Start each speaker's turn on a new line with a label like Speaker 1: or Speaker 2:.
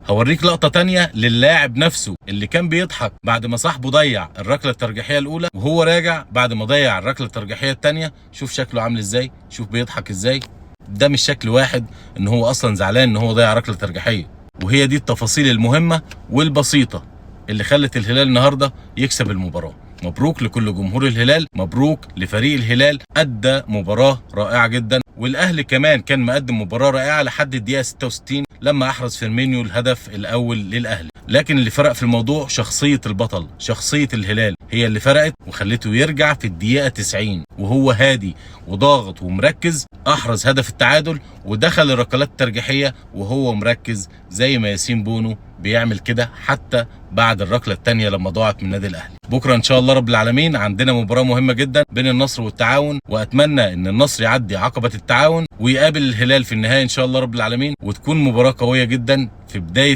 Speaker 1: هوريك لقطة تانية للاعب نفسه اللي كان بيضحك بعد ما صاحبه ضيع الركلة الترجيحية الأولى، وهو راجع بعد ما ضيع الركلة الترجيحية التانية. شوف شكله عامل ازاي، شوف بيضحك ازاي. ده مش شكل واحد ان هو اصلا زعلان ان هو ضيع ركلة ترجيحية. وهي دي التفاصيل المهمة والبسيطة اللي خلت الهلال النهاردة يكسب المباراة. مبروك لكل جمهور الهلال، مبروك لفريق الهلال، أدى مباراة رائعة جدا. والأهلي كمان كان مقدم مباراة رائعة لحد الدقيقة 66 لما أحرز فيرمينيو الهدف الأول للأهلي. لكن اللي فرق في الموضوع شخصية البطل، شخصية الهلال هي اللي فرقت وخلته يرجع في الدقيقة 90 وهو هادي وضاغط ومركز. أحرز هدف التعادل ودخل الركلات الترجيحية وهو مركز زي ما ياسين بونو بيعمل كده حتى بعد الركلة التانية لما ضاعت من النادي الأهلي. بكرة إن شاء الله رب العالمين عندنا مباراة مهمة جدا بين النصر والتعاون، وأتمنى إن النصر يعدي عقبة التعاون ويقابل الهلال في النهاية إن شاء الله رب العالمين، وتكون مباراة قوية جدا في بداية